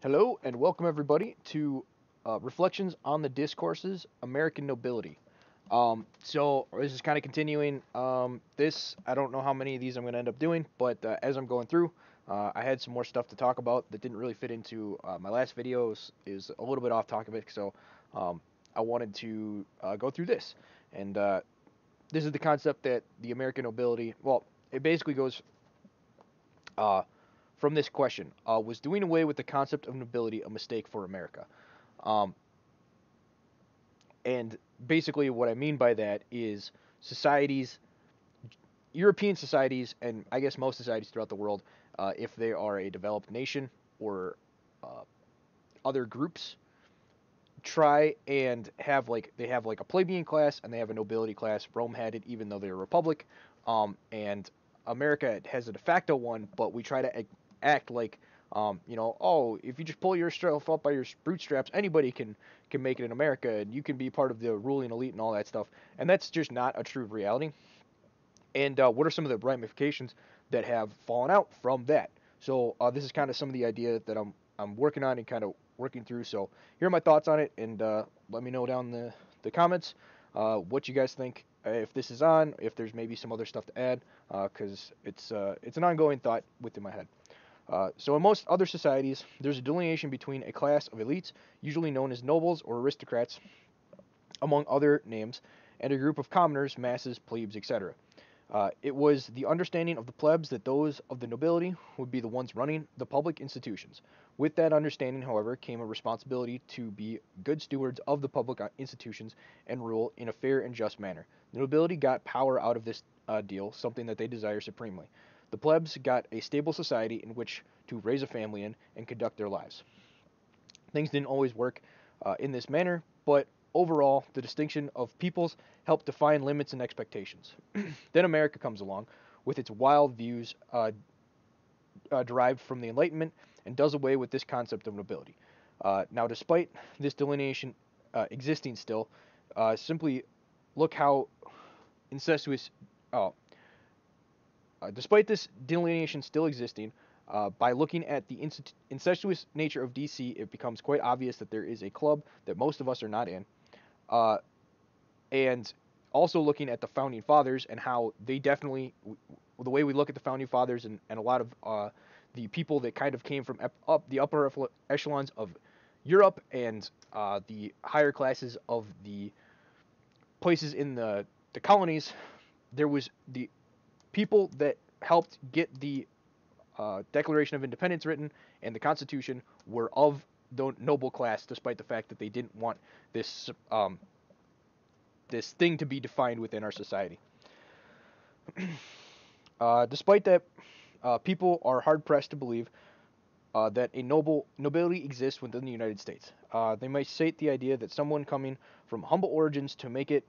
Hello and welcome everybody to Reflections on the Discourses, American Nobility. So this is kind of continuing. I don't know how many of these I'm going to end up doing, but as I'm going through, I had some more stuff to talk about that didn't really fit into my last videos. Is a little bit off topic, so um, I wanted to go through this. And this is the concept that the American nobility. Well, it basically goes uh, from this question: Was doing away with the concept of nobility a mistake for America? Um, and basically, what I mean by that is societies, European societies, and I guess most societies throughout the world, if they are a developed nation or uh, other groups, try and have they have like a plebeian class and they have a nobility class. Rome had it, even though they're a republic, and America has a de facto one, but we try to act like oh, if you just pull yourself up by your bootstraps, anybody can make it in America, and you can be part of the ruling elite and all that stuff. And that's just not a true reality. And what are some of the ramifications that have fallen out from that? So this is kind of some of the idea that I'm working on and kind of working through. So here are my thoughts on it, and let me know down the comments what you guys think. If this is on, if there's maybe some other stuff to add, because it's an ongoing thought within my head. So in most other societies, there's a delineation between a class of elites, usually known as nobles or aristocrats, among other names, and a group of commoners, masses, plebes, etc. It was the understanding of the plebs that those of the nobility would be the ones running the public institutions. With that understanding, however, came a responsibility to be good stewards of the public institutions and rule in a fair and just manner. The nobility got power out of this deal, something that they desire supremely. The plebs got a stable society in which to raise a family in and conduct their lives. Things didn't always work in this manner, but overall, the distinction of peoples helped define limits and expectations. Then America comes along with its wild views derived from the Enlightenment and does away with this concept of nobility. Now, despite this delineation existing still, simply look how incestuous. Oh, Despite this delineation still existing, by looking at the incestuous nature of DC, it becomes quite obvious that there is a club that most of us are not in. Uh, and also looking at the founding fathers and how they definitely, the way we look at the founding fathers and a lot of the people that kind of came from up the upper echelons of Europe and the higher classes of the places in the colonies, there was the people that helped get the Declaration of Independence written and the Constitution were of the noble class, despite the fact that they didn't want this this thing to be defined within our society. Despite that, people are hard pressed to believe that a nobility exists within the United States. They might state the idea that someone coming from humble origins to make it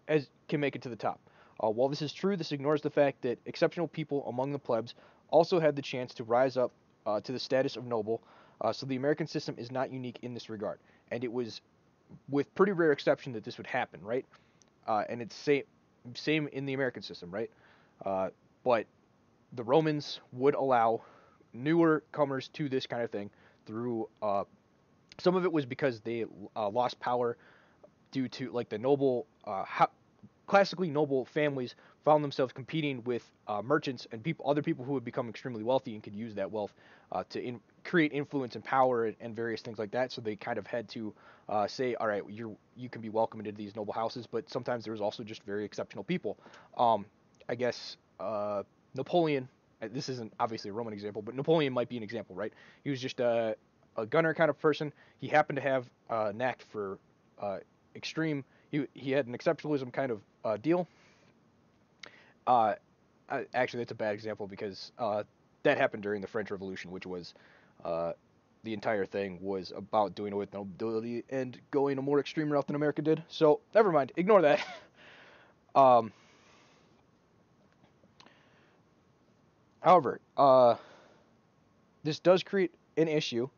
as can make it to the top. While this is true, this ignores the fact that exceptional people among the plebs also had the chance to rise up to the status of noble. So the American system is not unique in this regard, and it was with pretty rare exception that this would happen, right? And it's same in the American system, right? Uh, but the Romans would allow newer comers to this kind of thing through some of it was because they lost power due to like the noble classically noble families found themselves competing with merchants and other people who had become extremely wealthy and could use that wealth to create influence and power and various things like that. So they kind of had to say, all right, you can be welcomed into these noble houses, but sometimes there was also just very exceptional people. I guess Napoleon. This isn't obviously a Roman example, but Napoleon might be an example, right? He was just a gunner kind of person. He happened to have a knack for extreme. He had an exceptionalism kind of deal. Uh, Actually, that's a bad example because that happened during the French Revolution, which was uh, the entire thing was about doing away with nobility and going a more extreme route than America did. So never mind, ignore that. um, However, this does create an issue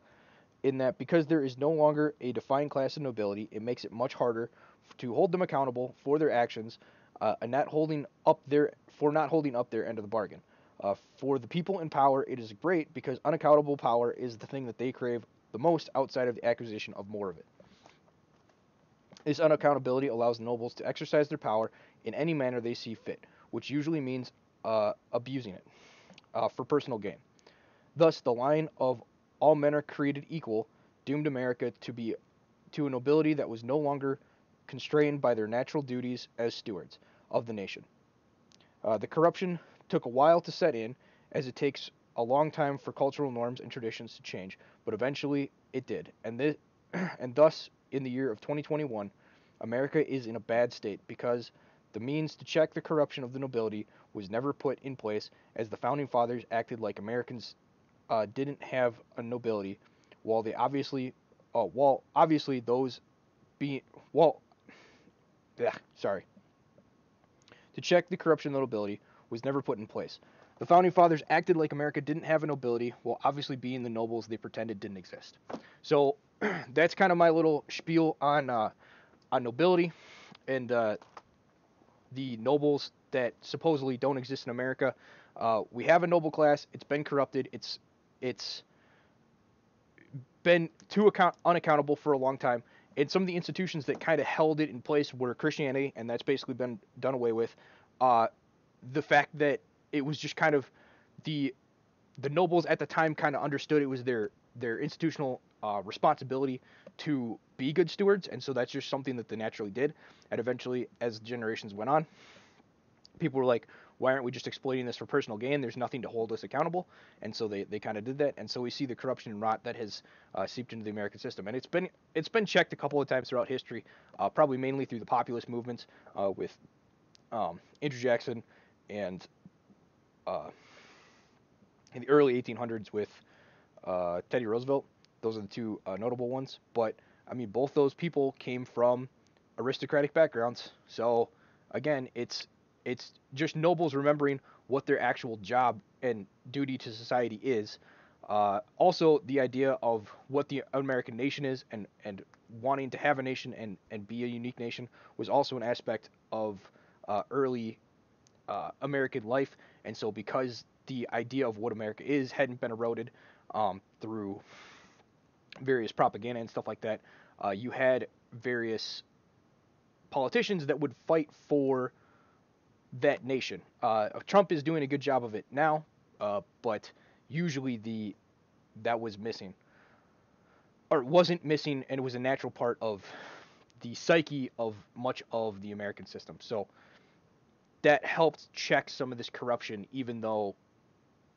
in that because there is no longer a defined class of nobility, it makes it much harder to hold them accountable for their actions and not holding up their for not holding up their end of the bargain. For the people in power, it is great because unaccountable power is the thing that they crave the most outside of the acquisition of more of it. This unaccountability allows the nobles to exercise their power in any manner they see fit, which usually means abusing it for personal gain. Thus, the line of all men are created equal doomed America to a nobility that was no longer constrained by their natural duties as stewards of the nation. The corruption took a while to set in, as it takes a long time for cultural norms and traditions to change, but eventually it did. And thus, in the year of 2021, America is in a bad state because the means to check the corruption of the nobility was never put in place, as the founding fathers acted like Americans didn't have a nobility, while they obviously, while obviously those being, well, yeah, sorry, to check the corruption of the nobility was never put in place. The founding fathers acted like America didn't have a nobility, while obviously being the nobles they pretended didn't exist. So that's kind of my little spiel on nobility and the nobles that supposedly don't exist in America. We have a noble class. It's been corrupted. It's been unaccountable for a long time. And some of the institutions that kind of held it in place were Christianity, and that's basically been done away with. Uh, the fact that it was just kind of the the nobles at the time kind of understood it was their institutional responsibility to be good stewards, and so that's just something that they naturally did. And eventually, as generations went on, people were like, why aren't we just exploiting this for personal gain? There's nothing to hold us accountable. And so they kind of did that. And so we see the corruption and rot that has seeped into the American system. And it's been checked a couple of times throughout history, probably mainly through the populist movements with Andrew Jackson and in the early 1800s with Teddy Roosevelt. Those are the two notable ones. But I mean, both those people came from aristocratic backgrounds. So again, it's just nobles remembering what their actual job and duty to society is. Also, the idea of what the American nation is and wanting to have a nation and be a unique nation was also an aspect of early American life. And so, because the idea of what America is hadn't been eroded through various propaganda and stuff like that, you had various politicians that would fight for that nation. Trump is doing a good job of it now, but usually that was missing or wasn't missing, and it was a natural part of the psyche of much of the American system. So that helped check some of this corruption, even though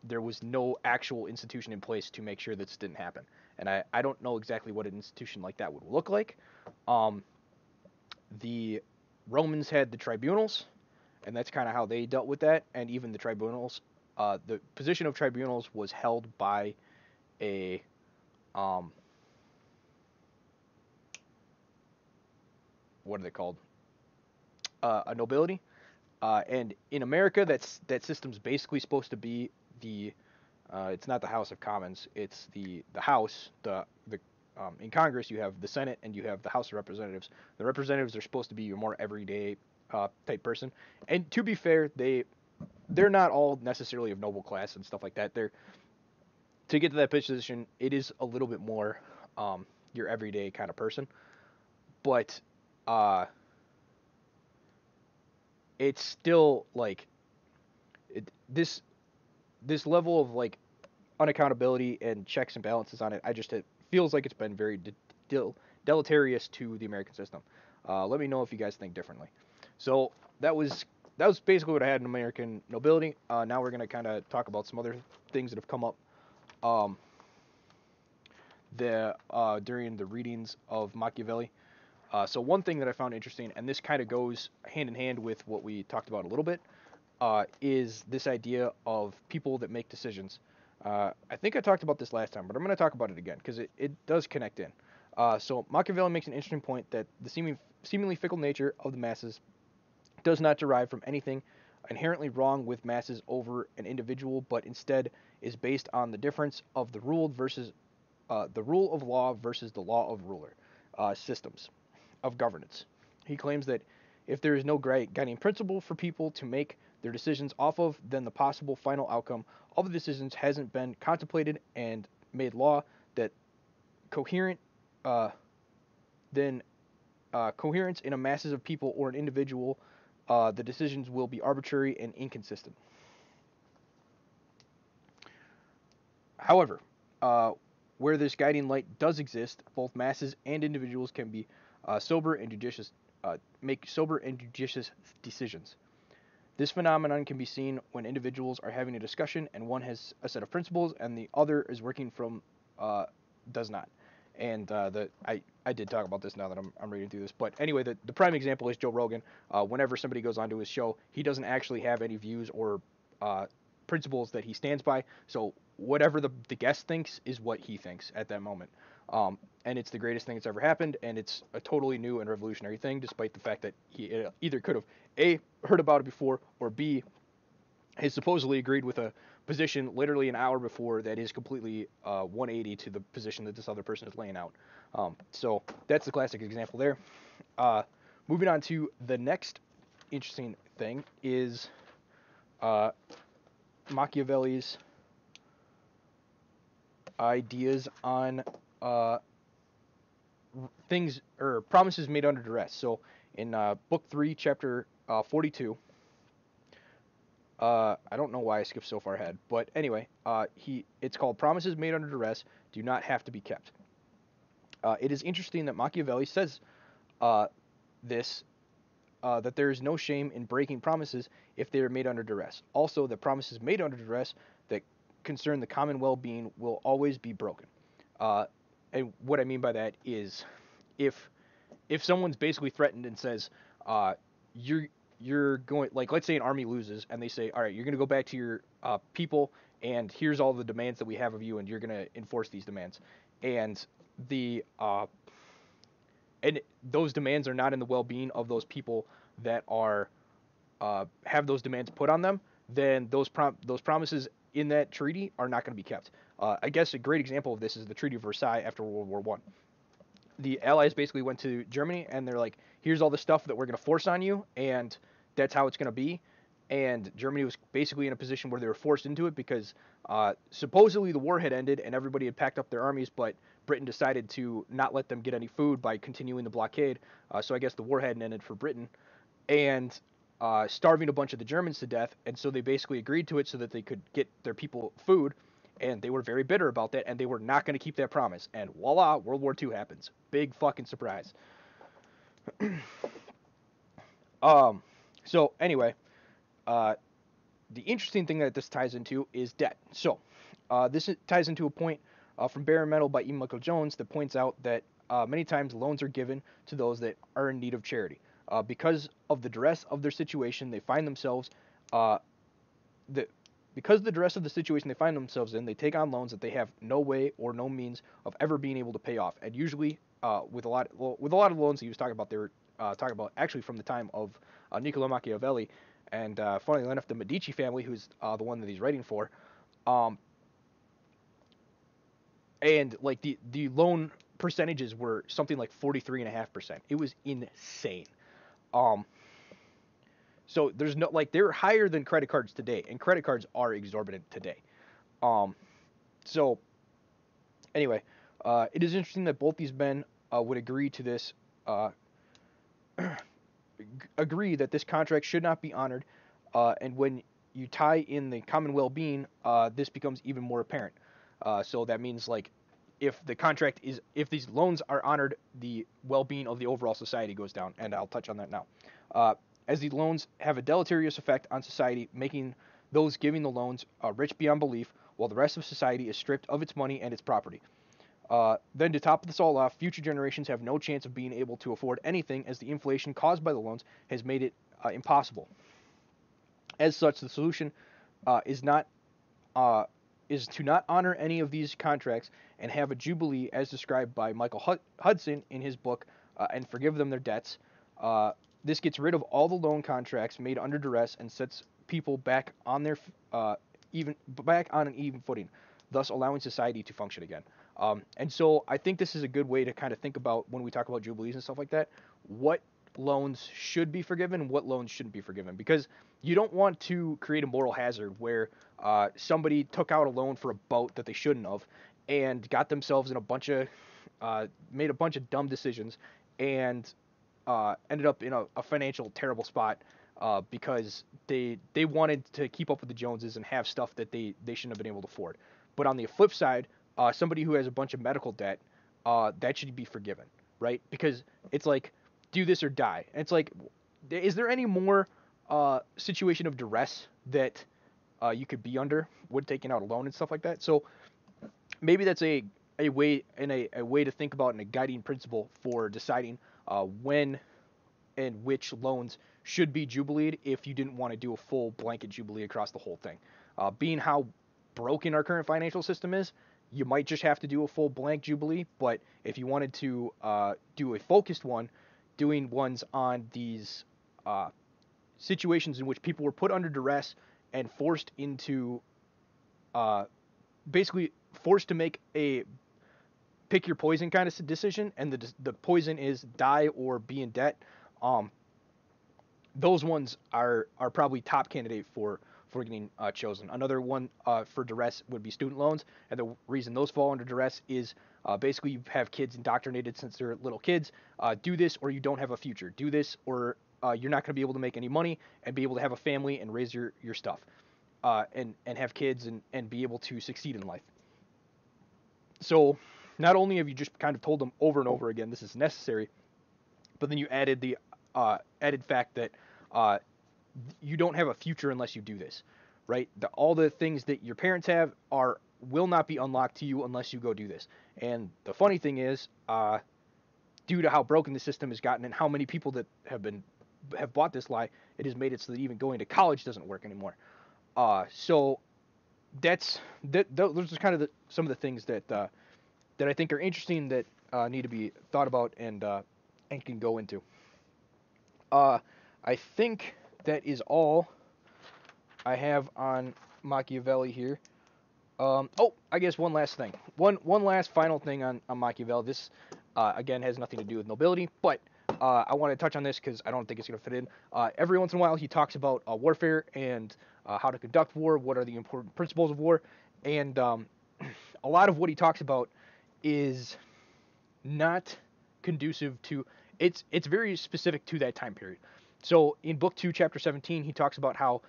there was no actual institution in place to make sure this didn't happen. And I don't know exactly what an institution like that would look like. Um, the Romans had the tribunals, and that's kind of how they dealt with that. And even the tribunals, the position of tribunals was held by a um, what are they called? A nobility. And in America, that system's basically supposed to be the it's not the House of Commons. It's the House. The in Congress you have the Senate and you have the House of Representatives. The representatives are supposed to be your more everyday type person. And to be fair, they're not all necessarily of noble class and stuff like that. They're to get to that position, it is a little bit more your everyday kind of person. But uh, it's still like this level of like unaccountability and checks and balances on it. It feels like it's been very deleterious to the American system. Let me know if you guys think differently. So that was basically what I had in American nobility. Now we're gonna kind of talk about some other things that have come up um, during the readings of Machiavelli. So one thing that I found interesting, and this kind of goes hand in hand with what we talked about a little bit, is this idea of people that make decisions. I think I talked about this last time, but I'm going to talk about it again because it does connect in. So Machiavelli makes an interesting point that the seemingly fickle nature of the masses does not derive from anything inherently wrong with masses over an individual, but instead is based on the difference of the rule of law versus the law of ruler systems of governance. He claims that if there is no guiding principle for people to make their decisions off of, then the possible final outcome of the decisions hasn't been contemplated and made law, that coherent, uh, then coherence in a masses of people or an individual, the decisions will be arbitrary and inconsistent. However, uh, where this guiding light does exist, both masses and individuals can be sober and judicious, make sober and judicious decisions. This phenomenon can be seen when individuals are having a discussion and one has a set of principles and the other is working from uh, does not. And I did talk about this now that I'm reading through this. But anyway, the prime example is Joe Rogan. Whenever somebody goes onto his show, he doesn't actually have any views or uh, principles that he stands by. So whatever the guest thinks is what he thinks at that moment. And it's the greatest thing that's ever happened, and it's a totally new and revolutionary thing, despite the fact that he either could have A, heard about it before, or B, has supposedly agreed with a position literally an hour before that is completely 180 to the position that this other person is laying out. So that's the classic example there. Uh, Moving on to the next interesting thing is uh, Machiavelli's ideas on uh, things or promises made under duress. So in book 3, chapter 42, I don't know why I skipped so far ahead, but anyway, it's called Promises Made Under Duress Do Not Have to Be Kept. It is interesting that Machiavelli says uh, this that there is no shame in breaking promises if they are made under duress. Also, that promises made under duress that concern the common well-being will always be broken. Uh, and what I mean by that is, if someone's basically threatened and says, uh, you're going, like, let's say an army loses and they say, all right, you're going to go back to your people, and here's all the demands that we have of you, and you're going to enforce these demands, and the and those demands are not in the well-being of those people that are have those demands put on them, then those promises in that treaty are not going to be kept. I guess a great example of this is the Treaty of Versailles after World War One. The Allies basically went to Germany and they're like, here's all the stuff that we're going to force on you, and that's how it's going to be. And Germany was basically in a position where they were forced into it because supposedly the war had ended and everybody had packed up their armies, but Britain decided to not let them get any food by continuing the blockade. So I guess the war hadn't ended for Britain, and starving a bunch of the Germans to death. And so they basically agreed to it so that they could get their people food, and they were very bitter about that, and they were not going to keep that promise. And voila, World War II happens. Big fucking surprise. um, so anyway, uh, the interesting thing that this ties into is debt. So this ties into a point from Bare Metal by E. Michael Jones that points out that many times loans are given to those that are in need of charity. Because of the duress of their situation, they find themselves uh, the because of the duress of the situation they find themselves in, they take on loans that they have no way or no means of ever being able to pay off. And usually, with a lot of loans he was talking about, they were talking about actually from the time of Niccolo Machiavelli, and funnily enough, the Medici family, who's the one that he's writing for, um, and like the loan percentages were something like 43.5%. It was insane. Um, so there's no, like, they're higher than credit cards today, and credit cards are exorbitant today. Um, so anyway, it is interesting that both these men would agree to this, uh, agree that this contract should not be honored, and when you tie in the common well-being, this becomes even more apparent. So that means, like, if these loans are honored, the well-being of the overall society goes down, and I'll touch on that now. As the loans have a deleterious effect on society, making those giving the loans rich beyond belief, while the rest of society is stripped of its money and its property. Then to top this all off, future generations have no chance of being able to afford anything, as the inflation caused by the loans has made it impossible. As such, the solution is not uh, is to not honor any of these contracts and have a jubilee, as described by Michael Hudson in his book, and forgive them their debts. This gets rid of all the loan contracts made under duress and sets people back on their even back on an even footing, thus allowing society to function again. And so I think this is a good way to kind of think about when we talk about jubilees and stuff like that. What loans should be forgiven and what loans shouldn't be forgiven, because you don't want to create a moral hazard where somebody took out a loan for a boat that they shouldn't have and got themselves in a bunch of made a bunch of dumb decisions and ended up in a financial terrible spot because they wanted to keep up with the Joneses and have stuff that they shouldn't have been able to afford. But on the flip side, somebody who has a bunch of medical debt, that should be forgiven, right? Because it's like, do this or die. And it's like, is there any more situation of duress that you could be under when taking out a loan and stuff like that? So maybe that's a way and a way to think about and a guiding principle for deciding when and which loans should be jubileed if you didn't want to do a full blanket jubilee across the whole thing. Being how broken our current financial system is, you might just have to do a full blank jubilee. But if you wanted to do a focused one, doing ones on these situations in which people were put under duress and forced into uh, basically forced to make a pick your poison kind of decision, and the poison is die or be in debt. Um, those ones are probably top candidate for getting chosen. Another one for duress would be student loans, and the reason those fall under duress is basically you have kids indoctrinated since they're little kids. Do this or you don't have a future. Do this or you're not going to be able to make any money and be able to have a family and raise your stuff, and have kids and be able to succeed in life. So not only have you just kind of told them over and over again this is necessary, but then you added the added fact that uh, you don't have a future unless you do this, right? All the things that your parents have are will not be unlocked to you unless you go do this. And the funny thing is, due to how broken the system has gotten and how many people that have bought this lie, it has made it so that even going to college doesn't work anymore. So those are kind of some of the things that I think are interesting that need to be thought about and can go into. Uh, I think that is all I have on Machiavelli here. Oh, I guess one last thing. One last final thing on Machiavelli. This again has nothing to do with nobility, but I want to touch on this because I don't think it's going to fit in. Every once in a while, he talks about warfare and how to conduct war. What are the important principles of war? And a lot of what he talks about is not conducive to. It's very specific to that time period. So in book 2, chapter 17, he talks about how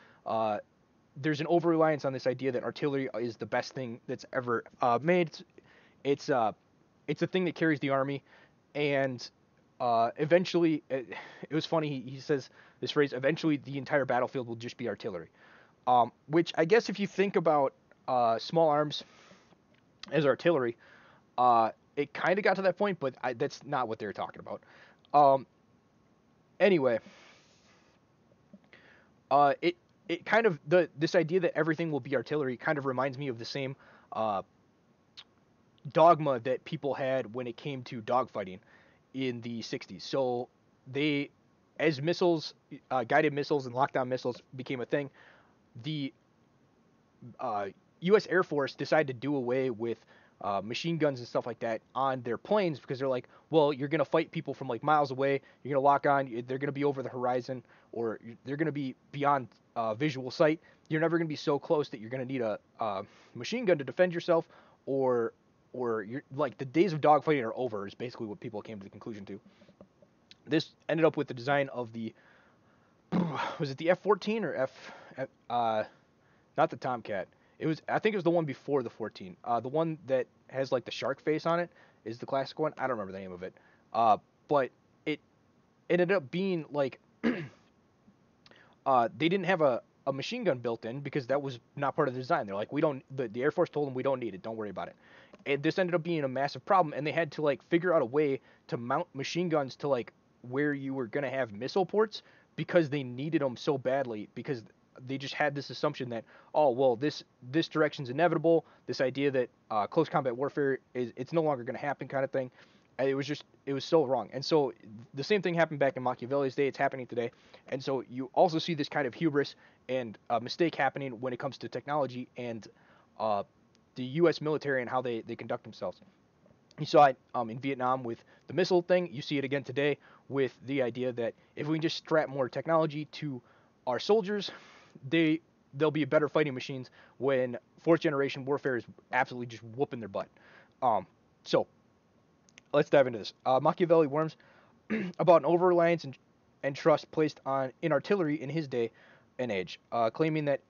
there's an over reliance on this idea that artillery is the best thing that's ever made. It's it's a thing that carries the army, and eventually, it was funny. He says this phrase: "Eventually, the entire battlefield will just be artillery." Which I guess if you think about small arms as artillery, it kind of got to that point, but that's not what they're talking about. Um, anyway, it kind of this idea that everything will be artillery kind of reminds me of the same uh, dogma that people had when it came to dogfighting in the 60s. So they, as missiles, guided missiles and lockdown missiles became a thing, the uh, U.S. Air Force decided to do away with machine guns and stuff like that on their planes because they're like, well, you're gonna fight people from like miles away. You're gonna lock on. They're gonna be over the horizon, or they're gonna be beyond visual sight. You're never gonna be so close that you're gonna need a machine gun to defend yourself, or you're like the days of dogfighting are over. Is basically what people came to the conclusion to. This ended up with the design of the was it the F-14 or not the Tomcat. It was I think it was the one before the 14. The one that has like the shark face on it is the classic one. I don't remember the name of it. But it ended up being like they didn't have a machine gun built in because that was not part of the design. They're like, we don't. The Air Force told them we don't need it. Don't worry about it. And this ended up being a massive problem, and they had to like figure out a way to mount machine guns to like where you were gonna have missile ports because they needed them so badly because they just had this assumption that oh well this direction's inevitable, this idea that close combat warfare is it's no longer going to happen kind of thing. And it was so wrong. And so the same thing happened back in Machiavelli's day. It's happening today. And so you also see this kind of hubris and mistake happening when it comes to technology and uh, the U.S. military and how they conduct themselves. You saw it in Vietnam with the missile thing. You see it again today with the idea that if we can just strap more technology to our soldiers, they'll be better fighting machines when fourth generation warfare is absolutely just whooping their butt. So let's dive into this. Machiavelli warns about an over reliance and trust placed on in artillery in his day and age, claiming that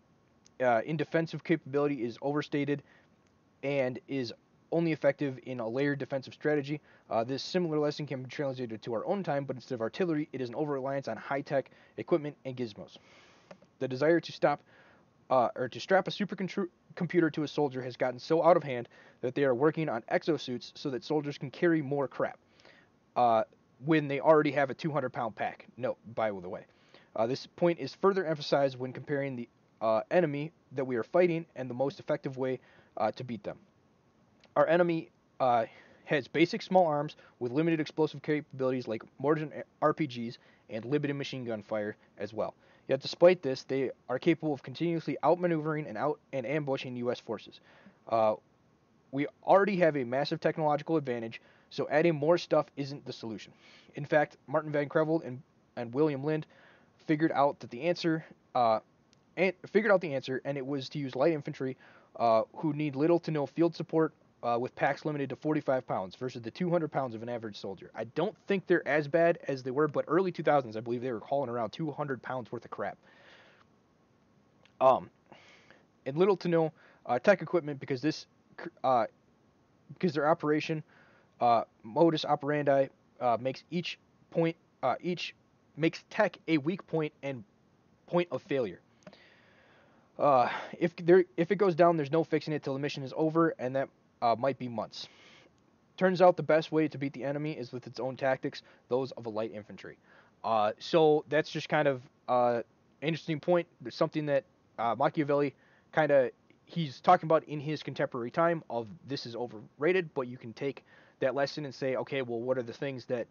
in defensive capability is overstated and is only effective in a layered defensive strategy. This similar lesson can be translated to our own time, but instead of artillery, it is an over reliance on high tech equipment and gizmos. The desire to stop or to strap a supercomputer to a soldier has gotten so out of hand that they are working on exosuits so that soldiers can carry more crap uh, when they already have a 200-pound pack. No, by the way. This point is further emphasized when comparing the enemy that we are fighting and the most effective way to beat them. Our enemy has basic small arms with limited explosive capabilities like modern RPGs and limited machine gun fire as well. Yet despite this, they are capable of continuously outmaneuvering and ambushing U.S. forces. Uh, we already have a massive technological advantage, so adding more stuff isn't the solution. In fact, Martin Van Creveld and William Lind figured out that the answer and it was to use light infantry who need little to no field support with packs limited to 45 pounds versus the 200 pounds of an average soldier. I don't think they're as bad as they were, but early 2000s, I believe they were hauling around 200 pounds worth of crap. Um, and little to no tech equipment uh, because their operation modus operandi makes each makes tech a weak point and point of failure. If it goes down, there's no fixing it till the mission is over, and that might be months. Turns out the best way to beat the enemy is with its own tactics, those of a light infantry. So that's just kind of interesting point. There's something that Machiavelli kind of he's talking about in his contemporary time of this is overrated, but you can take that lesson and say, okay, well, what are the things that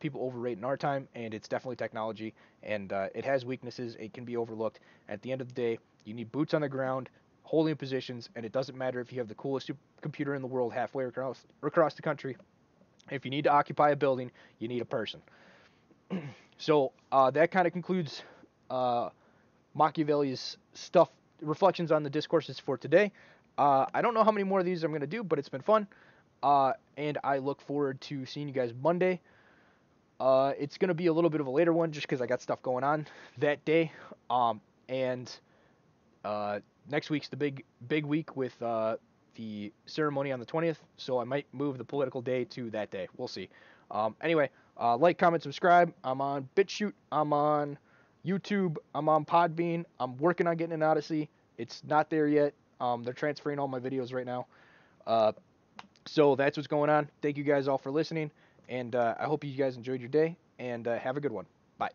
people overrate in our time? And it's definitely technology, and it has weaknesses. It can be overlooked. At the end of the day, you need boots on the ground, holding positions, and it doesn't matter if you have the coolest computer in the world halfway across the country. If you need to occupy a building, you need a person. So that kind of concludes uh, Machiavelli's stuff, reflections on the discourses for today. I don't know how many more of these I'm going to do, but it's been fun. And I look forward to seeing you guys Monday. It's going to be a little bit of a later one just because I got stuff going on that day. And next week's the big week with the ceremony on the 20th, so I might move the political day to that day. We'll see. Anyway, like, comment, subscribe. I'm on BitChute. I'm on YouTube. I'm on Podbean. I'm working on getting an Odyssey. It's not there yet. They're transferring all my videos right now. So that's what's going on. Thank you guys all for listening, and I hope you guys enjoyed your day, and have a good one. Bye.